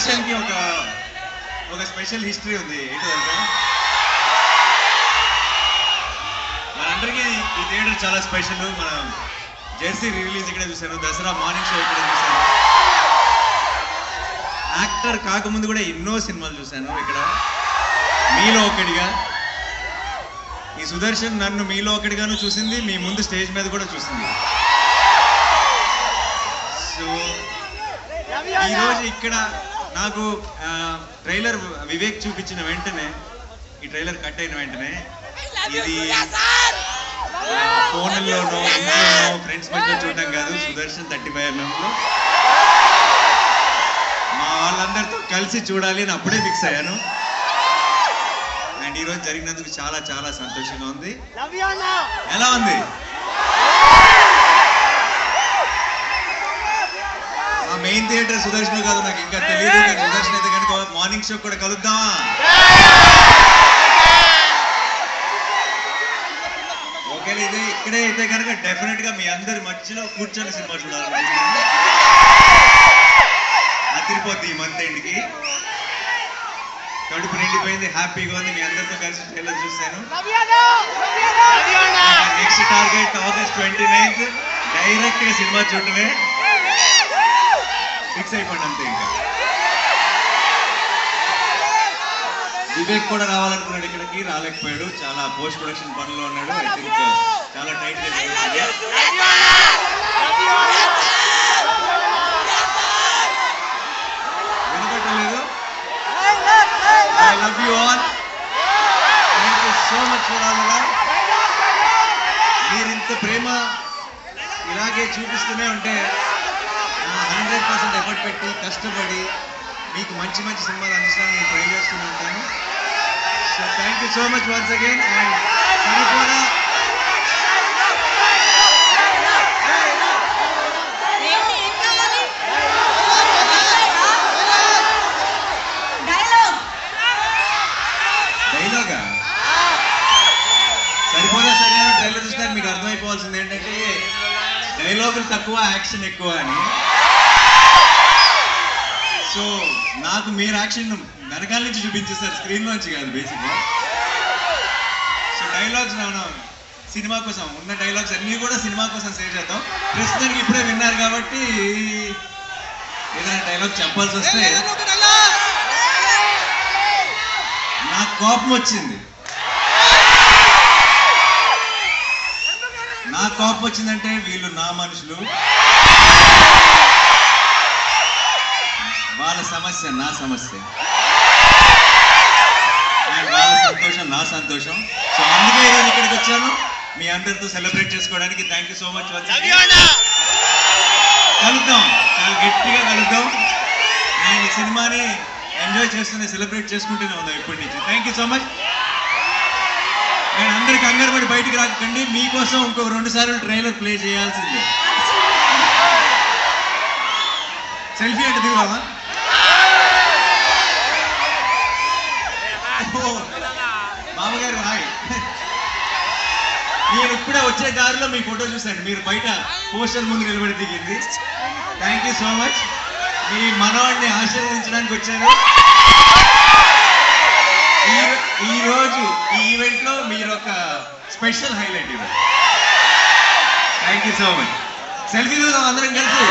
సుదర్శన్ కి ఒక special history ఉంది. ఏంటో తెలుసా, మనందరికీ ఈ థియేటర్ చాలా స్పెషల్. మనం జెర్సీ రిలీజ్ ఇక్కడ చూశాను, దసరా మార్నింగ్ షో ఇక్కడ చూశాను. యాక్టర్ కాకముందు కూడా ఎన్నో సినిమాలు చూశాను ఇక్కడ. మీలో ఒకటిగా ఈ సుదర్శన్ నన్ను మీలో ఒకటిగాను చూసింది, మీ ముందు స్టేజ్ మీద కూడా చూసింది. సో ఈరోజు ఇక్కడ నాకు ట్రైలర్ వివేక్ చూపించిన వెంటనే, ఈ ట్రైలర్ కట్ అయిన వెంటనే, ఇది ఫోన్లోనో ఇంట్లోనో ఫ్రెండ్స్ మధ్య చూడటం కాదు, సుదర్శన్ 35 మా వాళ్ళందరితో కలిసి చూడాలి అని అప్పుడే ఫిక్స్ అయ్యాను. అండ్ ఈరోజు జరిగినందుకు చాలా చాలా సంతోషంగా ఉంది. ఎలా ఉంది? ఆ మెయిన్ థియేటర్ సుదర్శన్ కాదు నాకు ఇంకా తెలియదు. సుదర్శన్ అయితే కనుక మార్నింగ్ షో కూడా కలుద్దామా? ఓకేలే, ఇది ఇక్కడే అయితే కనుక డెఫినెట్ గా మీ అందరి మధ్యలో కూర్చొని సినిమా చూడాలి. అదిరిపోద్ది ఈ మంత్ ఎండ్కి. కడుపు నిండిపోయింది, హ్యాపీగా ఉంది. మీ అందరితో కలిసి ట్రైలర్ చూశాను. నెక్స్ట్ టార్గెట్ ఆగస్ట్ 29 డైరెక్ట్ గా సినిమా చూడటమే. ఫిక్స్ అయిపోండి అంతే. ఇంకా వివేక్ కూడా రావాలనుకున్నాడు, ఇక్కడికి రాలేకపోయాడు, చాలా పోస్ట్ ప్రొడక్షన్ పనిలో ఉన్నాడు. ఐ థింక్ చాలా టైట్ గా వినపట్టలేదు. I love you all. Thank you so much for all love. మీరు ఇంత ప్రేమ ఇలాగే చూపిస్తూనే ఉంటే 100% ఎఫర్ట్ పెట్టి కష్టపడి మీకు మంచి మంచి సినిమాలు అందించడానికి నేను ట్రై చేస్తూనే ఉంటాను. So thank you so much once again. And సరిపోదా డైలాగా సరిపోదా సరైన ట్రైలర్ చూస్తే మీకు అర్థమైపోవాల్సింది ఏంటంటే డైలాగులు తక్కువ, యాక్షన్ ఎక్కువ అని. సో నాకు మీరు యాక్షన్ వెనకాల నుంచి చూపించేస్తారు, స్క్రీన్ నుంచి కాదు బేసిక్గా. సో డైలాగ్స్ మనం సినిమా కోసం ఉన్న డైలాగ్స్ అన్నీ కూడా సినిమా కోసం సేవ్ చేద్దాం. ప్రస్తుతానికి ఇప్పుడే విన్నారు కాబట్టి ఏదైనా డైలాగ్ చెప్పాల్సి వస్తే నాకు కోపం వచ్చింది. నాకు కోపం వచ్చిందంటే వీళ్ళు నా మనుషులు, వాళ్ళ సమస్య నా సమస్య, అండ్ వాళ్ళ సంతోషం నా సంతోషం. సో అందుకే ఈరోజు ఇక్కడికి వచ్చాను, మీ అందరితో సెలబ్రేట్ చేసుకోవడానికి. Thank you so much. కలుద్దాం, చాలా గట్టిగా కలుద్దాం. అండ్ ఈ సినిమాని ఎంజాయ్ చేస్తూనే సెలబ్రేట్ చేసుకుంటూనే ఉందాం ఇప్పటి నుంచి. Thank you so much. And అందరికి కంగారు పడి బయటికి రాకండి, మీకోసం ఇంకొక 2 సార్లు ట్రైలర్ ప్లే చేయాల్సిందే. సెల్ఫీ అంటే దిగుదామా? మామగారు హాయ్. నేను ఇప్పుడే వచ్చే దారిలో మీ ఫోటో చూశాను, మీరు బయట పోస్టర్ ముందు నిలబడి దిగింది. Thank you so much. మీ మనవాడిని ఆశీర్వదించడానికి వచ్చాను. ఈ రోజు ఈ ఈవెంట్ లో మీరు ఒక స్పెషల్ హైలైట్ ఇవ్వండి. Thank you so much. Selfie చూద్దాం అందరం కలిసి.